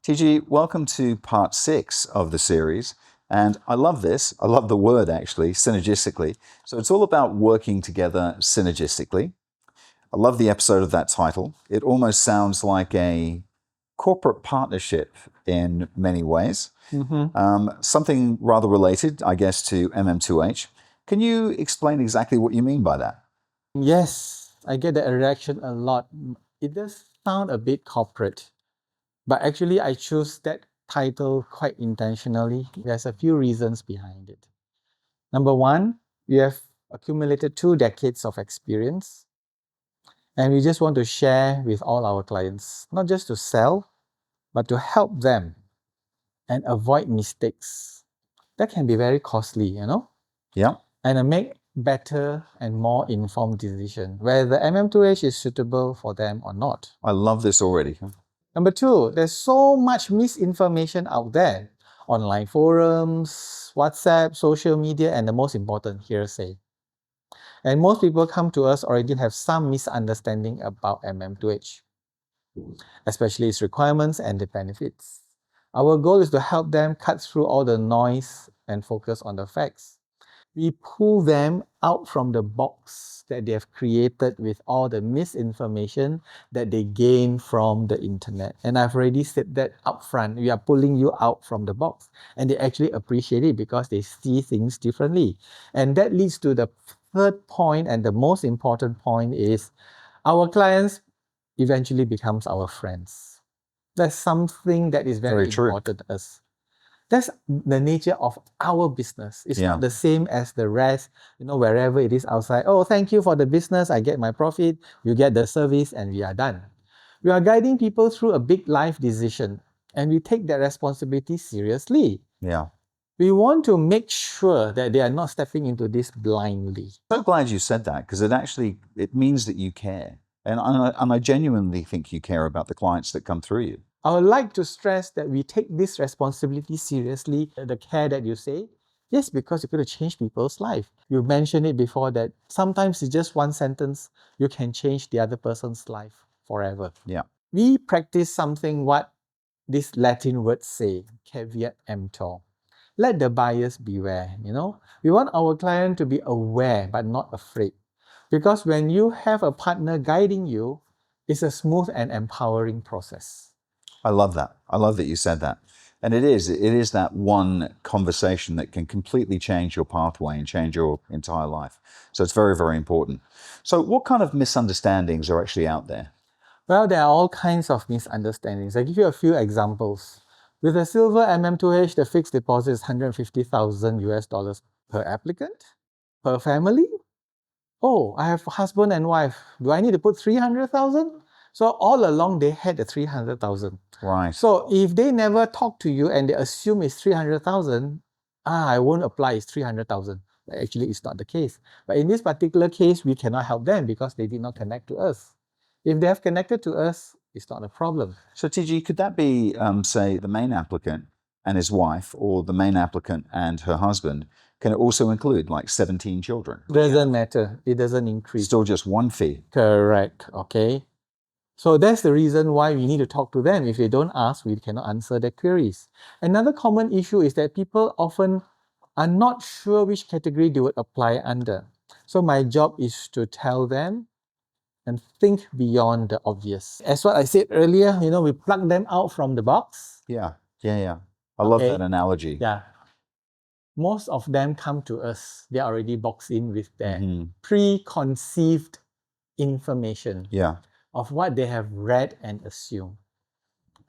TG, welcome to part 6 of the series. And I love this. I love the word, actually, synergistically. So it's all about working together synergistically. I love the episode of that title. It almost sounds like a corporate partnership in many ways. Something rather related, I guess, to MM2H. Can you explain exactly what you mean by that? Yes, I get that reaction a lot. It does sound a bit corporate, but actually I choose that title quite intentionally. There's a few reasons behind it. Number one, we have accumulated 2 decades of experience, and we just want to share with all our clients, not just to sell, but to help them and avoid mistakes. That can be very costly, Yeah, and make better and more informed decision whether MM2H is suitable for them or not. I love this already. Number two, there's so much misinformation out there. Online forums, WhatsApp, social media, and the most important, hearsay. And most people come to us already have some misunderstanding about MM2H, especially its requirements and the benefits. Our goal is to help them cut through all the noise and focus on the facts. We pull them out from the box that they have created with all the misinformation that they gain from the internet. And I've already said that upfront. We are pulling you out from the box. And they actually appreciate it because they see things differently. And that leads to the third point, and the most important point is our clients eventually becomes our friends. That's something that is very Very true. important to us. That's the nature of our business. It's Yeah. not the same as the rest, wherever it is outside. Oh, thank you for the business. I get my profit. You get the service, and we are done. We are guiding people through a big life decision, and we take that responsibility seriously. Yeah. We want to make sure that they are not stepping into this blindly. So glad you said that, because it means that you care. And I genuinely think you care about the clients that come through you. I would like to stress that we take this responsibility seriously, the care that you say. Yes, because you're going to change people's life. You mentioned it before that sometimes it's just one sentence, you can change the other person's life forever. Yeah. We practice something what these Latin words say, caveat emptor. Let the buyers beware, We want our client to be aware but not afraid. Because when you have a partner guiding you, it's a smooth and empowering process. I love that. I love that you said that. And it is that one conversation that can completely change your pathway and change your entire life. So it's very, very important. So what kind of misunderstandings are actually out there? Well, there are all kinds of misunderstandings. I give you a few examples. With a silver MM2H, the fixed deposit is 150,000 US dollars per applicant, per family. Oh, I have a husband and wife. Do I need to put 300,000? So all along they had the 300,000. Right. So if they never talk to you and they assume it's 300,000, I won't apply, it's 300,000. Actually, it's not the case. But in this particular case, we cannot help them because they did not connect to us. If they have connected to us, it's not a problem. So TG, could that be, say, the main applicant and his wife, or the main applicant and her husband? Can it also include like 17 children? Doesn't matter. It doesn't increase. Still just one fee. Correct. Okay. So that's the reason why we need to talk to them. If they don't ask, we cannot answer their queries. Another common issue is that people often are not sure which category they would apply under. So my job is to tell them and think beyond the obvious. As what I said earlier, we plug them out from the box. Yeah. I love that analogy. Yeah. Most of them come to us, they're already boxed in with their preconceived information. Yeah. Of what they have read and assumed.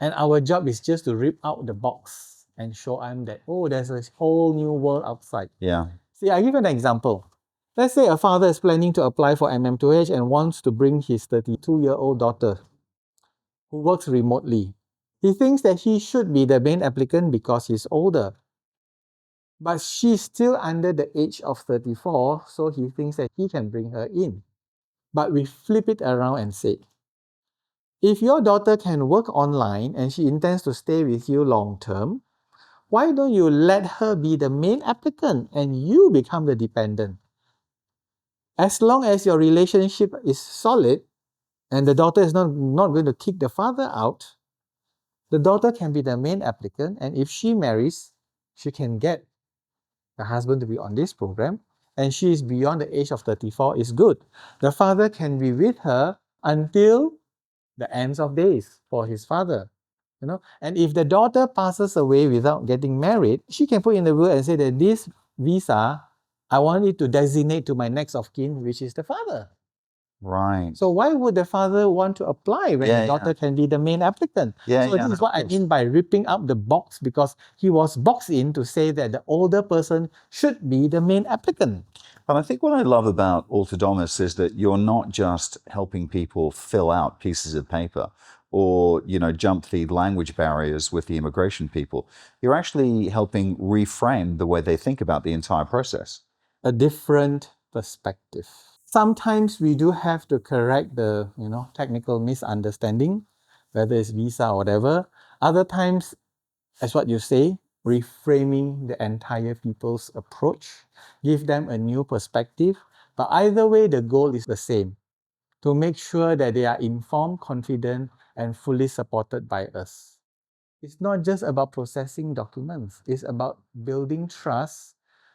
And our job is just to rip out the box and show them that, there's a whole new world outside. Yeah. See, I give you an example. Let's say a father is planning to apply for MM2H and wants to bring his 32-year-old daughter who works remotely. He thinks that he should be the main applicant because he's older. But she's still under the age of 34, so he thinks that he can bring her in. But we flip it around and say, if your daughter can work online and she intends to stay with you long term, why don't you let her be the main applicant and you become the dependent? As long as your relationship is solid and the daughter is not going to kick the father out, The daughter can be the main applicant, and if she marries, she can get the husband to be on this program, and she is beyond the age of 34, is good. The father can be with her until the ends of days for his father. And if the daughter passes away without getting married, she can put in the will and say that this visa, I want it to designate to my next of kin, which is the father. Right. So why would the father want to apply when the daughter can be the main applicant? So this is what I mean by ripping up the box, because he was boxed in to say that the older person should be the main applicant. But I think what I love about Alter Domus is that you're not just helping people fill out pieces of paper or, jump the language barriers with the immigration people. You're actually helping reframe the way they think about the entire process. A different perspective. Sometimes we do have to correct the, technical misunderstanding, whether it's visa or whatever. Other times, as what you say, reframing the entire people's approach, give them a new perspective. But either way, the goal is the same, to make sure that they are informed, confident, and fully supported by us. It's not just about processing documents. It's about building trust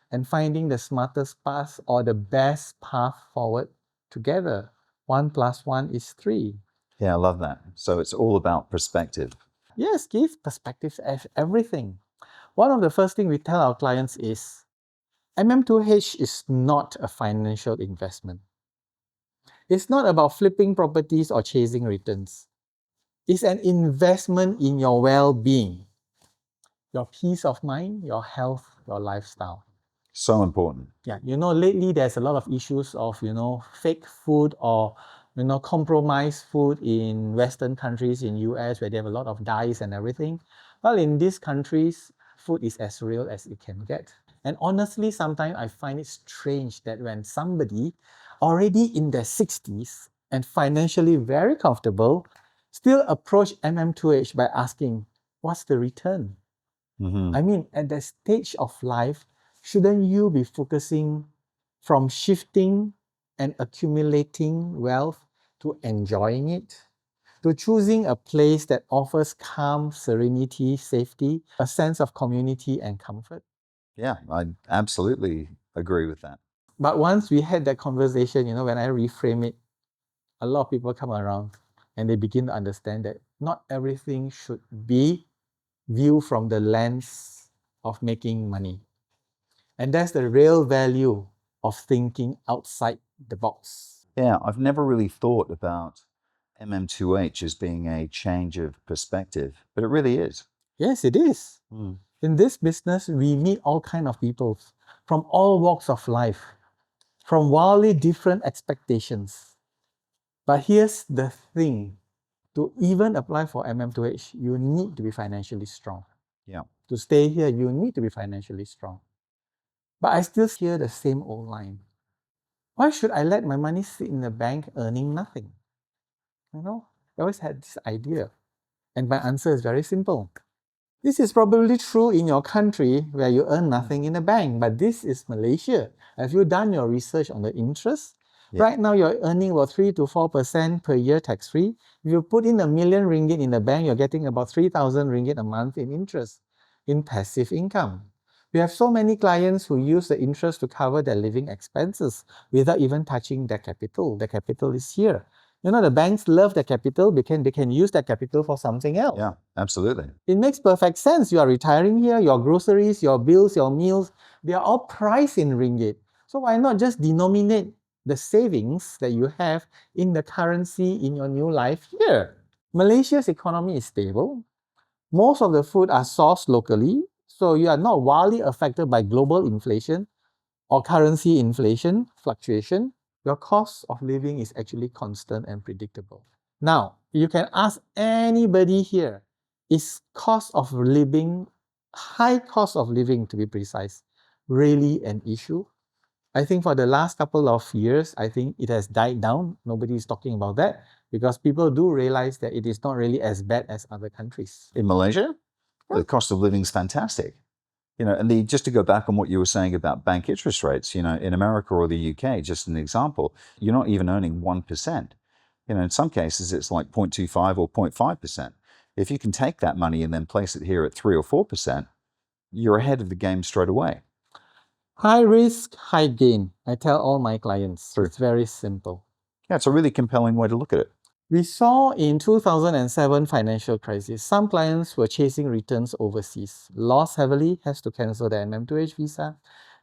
and finding the smartest path or the best path forward together. 1 + 1 is 3. Yeah, I love that. So it's all about perspective. Yes, give perspectives as everything. One of the first things we tell our clients is, MM2H is not a financial investment. It's not about flipping properties or chasing returns. It's an investment in your well-being, your peace of mind, your health, your lifestyle. So important. Yeah, lately there's a lot of issues of, fake food or, compromised food in Western countries, in US, where they have a lot of dyes and everything. Well, in these countries, food is as real as it can get. And honestly, sometimes I find it strange that when somebody already in their 60s and financially very comfortable still approach MM2H by asking, what's the return? Mm-hmm. I mean, at that stage of life, shouldn't you be focusing from shifting and accumulating wealth to enjoying it? To choosing a place that offers calm, serenity, safety, a sense of community and comfort? Yeah, I absolutely agree with that. But once we had that conversation, when I reframe it, a lot of people come around and they begin to understand that not everything should be viewed from the lens of making money. And that's the real value of thinking outside the box. Yeah, I've never really thought about MM2H as being a change of perspective, but it really is. Yes, it is. Mm. In this business, we meet all kinds of people from all walks of life, from wildly different expectations. But here's the thing. To even apply for MM2H, you need to be financially strong. Yeah. To stay here, you need to be financially strong. But I still hear the same old line. Why should I let my money sit in the bank earning nothing? I always had this idea. And my answer is very simple. This is probably true in your country where you earn nothing in the bank, but this is Malaysia. Have you done your research on the interest? Yeah. Right now, you're earning about 3 to 4% per year tax-free. If you put in R1,000,000 in the bank, you're getting about 3,000 ringgit a month in interest, in passive income. We have so many clients who use the interest to cover their living expenses without even touching their capital. The capital is here. The banks love the capital because they can use that capital for something else. Yeah, absolutely. It makes perfect sense. You are retiring here, your groceries, your bills, your meals, they are all priced in ringgit. So why not just denominate the savings that you have in the currency in your new life here? Malaysia's economy is stable. Most of the food are sourced locally, so you are not wildly affected by global inflation or currency inflation fluctuation. Your cost of living is actually constant and predictable. Now, you can ask anybody here, is cost of living, high cost of living to be precise, really an issue? I think for the last couple of years, I think it has died down. Nobody is talking about that because people do realize that it is not really as bad as other countries. In Malaysia, the cost of living is fantastic. And just to go back on what you were saying about bank interest rates, in America or the UK, just an example, you're not even earning 1%. In some cases, it's like 0.25 or 0.5%. If you can take that money and then place it here at 3 or 4%, you're ahead of the game straight away. High risk, high gain. I tell all my clients. True. It's very simple. Yeah, it's a really compelling way to look at it. We saw in 2007 financial crisis, some clients were chasing returns overseas, lost heavily, has to cancel their MM2H visa.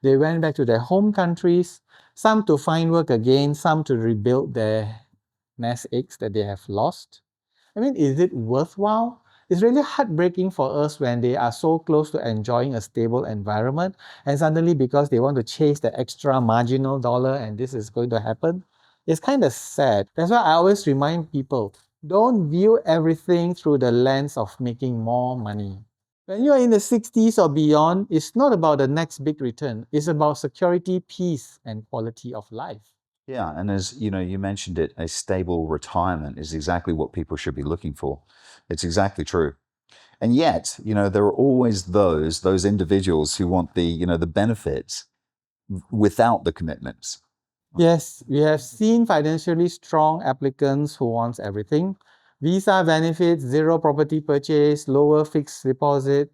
They went back to their home countries, some to find work again, some to rebuild their nest eggs that they have lost. I mean, is it worthwhile? It's really heartbreaking for us when they are so close to enjoying a stable environment and suddenly because they want to chase the extra marginal dollar and this is going to happen. It's kind of sad. That's why I always remind people, don't view everything through the lens of making more money. When you're in the 60s or beyond, it's not about the next big return. It's about security, peace, and quality of life. Yeah, and as you know, you mentioned it, a stable retirement is exactly what people should be looking for. It's exactly true. And yet, there are always those individuals who want the benefits without the commitments. Yes, we have seen financially strong applicants who wants everything. Visa benefits, zero property purchase, lower fixed deposit,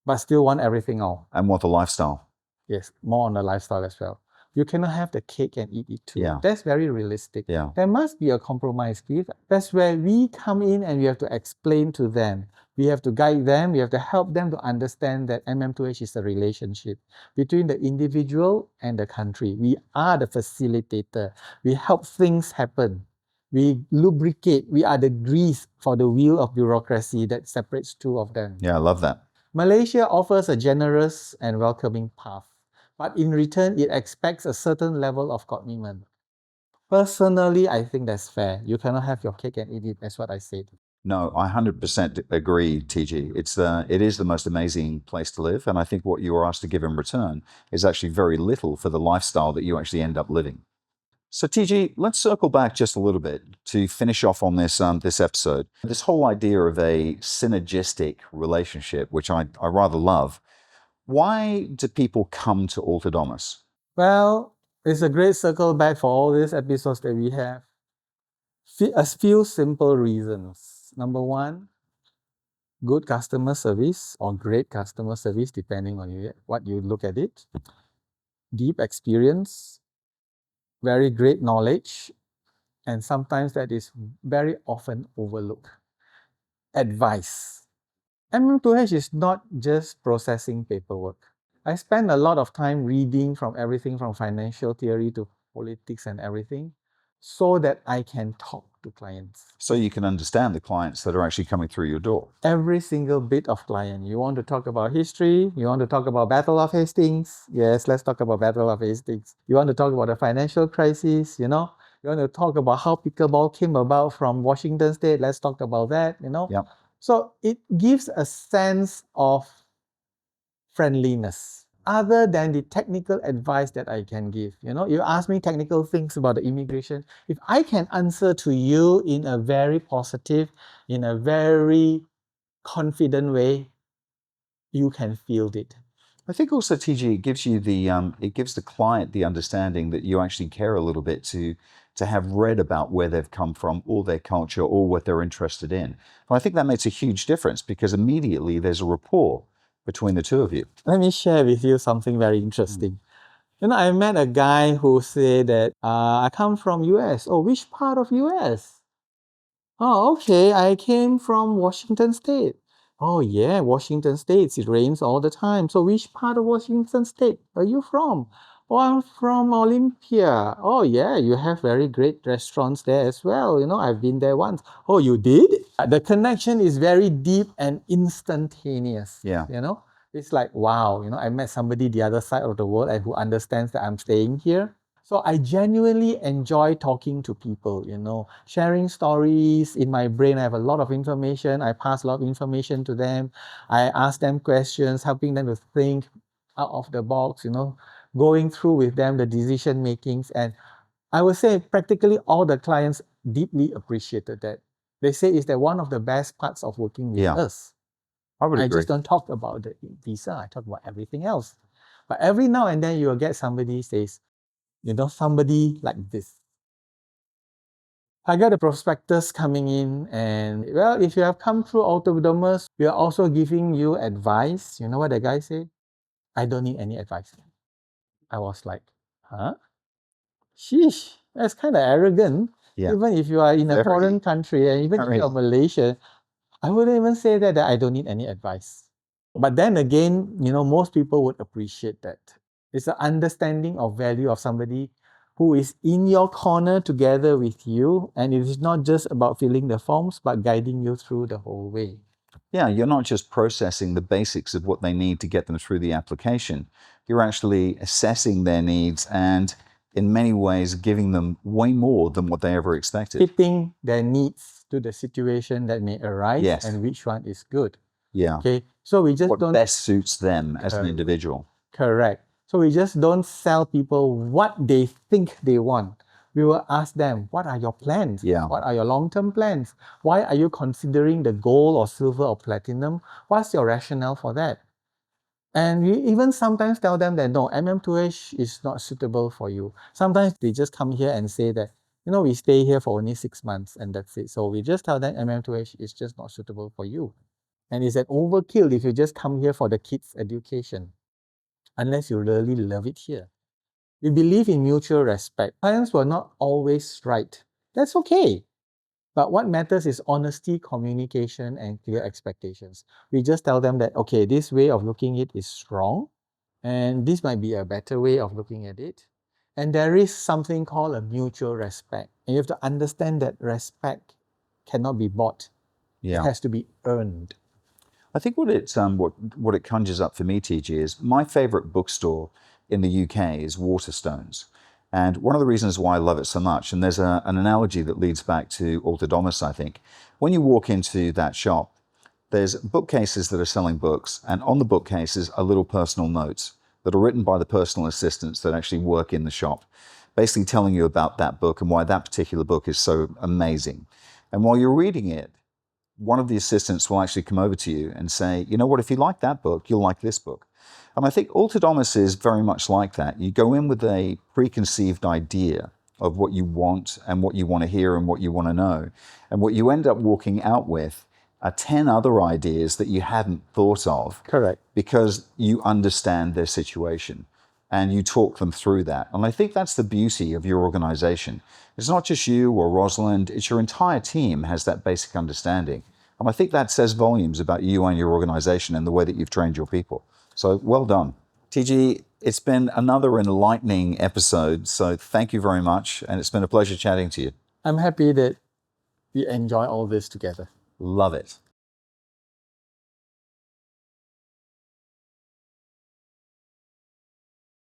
but still want everything all. And want the lifestyle. Yes, more on the lifestyle as well. You cannot have the cake and eat it too. Yeah. That's very realistic. Yeah. There must be a compromise, Keith. That's where we come in and we have to explain to them. We have to guide them. We have to help them to understand that MM2H is a relationship between the individual and the country. We are the facilitator. We help things happen. We lubricate. We are the grease for the wheel of bureaucracy that separates two of them. Yeah, I love that. Malaysia offers a generous and welcoming path, but in return, it expects a certain level of commitment. Personally, I think that's fair. You cannot have your cake and eat it. That's what I said. No, I 100% agree, TG. It is the most amazing place to live, and I think what you are asked to give in return is actually very little for the lifestyle that you actually end up living. So, TG, let's circle back just a little bit to finish off on this episode. This whole idea of a synergistic relationship, which I rather love. Why do people come to Alter Domus? Well, it's a great circle back for all these episodes that we have. A few simple reasons. Number one, good customer service or great customer service, depending on what you look at it. Deep experience, very great knowledge, and sometimes that is very often overlooked. Advice. MM2H is not just processing paperwork. I spend a lot of time reading from everything from financial theory to politics and everything so that I can talk to clients. So you can understand the clients that are actually coming through your door. Every single bit of client. You want to talk about history? You want to talk about Battle of Hastings? Yes, let's talk about Battle of Hastings. You want to talk about the financial crisis? You want to talk about how pickleball came about from Washington State? Let's talk about that, Yep. So it gives a sense of friendliness other than the technical advice that I can give. You ask me technical things about the immigration. If I can answer to you in a very positive, in a very confident way, you can feel it. I think also, TG, it gives you it gives the client the understanding that you actually care a little bit to have read about where they've come from or their culture or what they're interested in. And I think that makes a huge difference because immediately there's a rapport between the two of you. Let me share with you something very interesting. I met a guy who said that I come from US. Oh, which part of US? Oh, okay, I came from Washington State. Oh, yeah, Washington State, it rains all the time. So which part of Washington State are you from? Oh, I'm from Olympia. Oh, yeah, you have very great restaurants there as well. I've been there once. Oh, you did? The connection is very deep and instantaneous. Yeah. It's like, wow, I met somebody the other side of the world and who understands that I'm staying here. So I genuinely enjoy talking to people, sharing stories. In my brain, I have a lot of information. I pass a lot of information to them. I ask them questions, helping them to think out of the box, going through with them the decision makings. And I would say practically all the clients deeply appreciated that. They say it's one of the best parts of working with us. I would agree. I just don't talk about the visa. I talk about everything else. But every now and then you will get somebody says, somebody like this. I got a prospectus coming in, and well, if you have come through Alter Domus, we are also giving you advice. You know what the guy said? I don't need any advice. I was like, huh? Sheesh, that's kind of arrogant. Yeah. Even if you are in a Very, foreign country, and even if very. you're Malaysia, I wouldn't even say that I don't need any advice. But then again, most people would appreciate that. It's an understanding of value of somebody who is in your corner together with you, and it is not just about filling the forms, but guiding you through the whole way. Yeah, you're not just processing the basics of what they need to get them through the application. You're actually assessing their needs and in many ways giving them way more than what they ever expected. Fitting their needs to the situation that may arise, Yes. and which one is good. Yeah. Okay, so we just What don't best suits them as an individual. Correct. So we just don't sell people what they think they want. We will ask them, what are your plans? Yeah. What are your long-term plans? Why are you considering the gold or silver or platinum? What's your rationale for that? And we even sometimes tell them that no, MM2H is not suitable for you. Sometimes they just come here and say that, we stay here for only 6 months and that's it. So we just tell them MM2H is just not suitable for you. And it's an overkill if you just come here for the kids' education, unless you really love it here. We believe in mutual respect. Clients were not always right. That's okay. But what matters is honesty, communication, and clear expectations. We just tell them that, okay, this way of looking at it is wrong, and this might be a better way of looking at it. And there is something called a mutual respect. And you have to understand that respect cannot be bought. Yeah. It has to be earned. I think what it conjures up for me, TG, is my favorite bookstore in the UK is Waterstones. And one of the reasons why I love it so much, and there's an analogy that leads back to Alter Domus, I think. When you walk into that shop, there's bookcases that are selling books, and on the bookcases are little personal notes that are written by the personal assistants that actually work in the shop, basically telling you about that book and why that particular book is so amazing. And while you're reading it, one of the assistants will actually come over to you and say, you know what, if you like that book, you'll like this book. And I think Alter Domus is very much like that. You go in with a preconceived idea of what you want and what you want to hear and what you want to know. And what you end up walking out with are 10 other ideas that you hadn't thought of. Correct. Because you understand their situation and you talk them through that. And I think that's the beauty of your organization. It's not just you or Rosalind, it's your entire team has that basic understanding. And I think that says volumes about you and your organization and the way that you've trained your people. So well done. TG, it's been another enlightening episode, so thank you very much. And it's been a pleasure chatting to you. I'm happy that we enjoy all this together. Love it.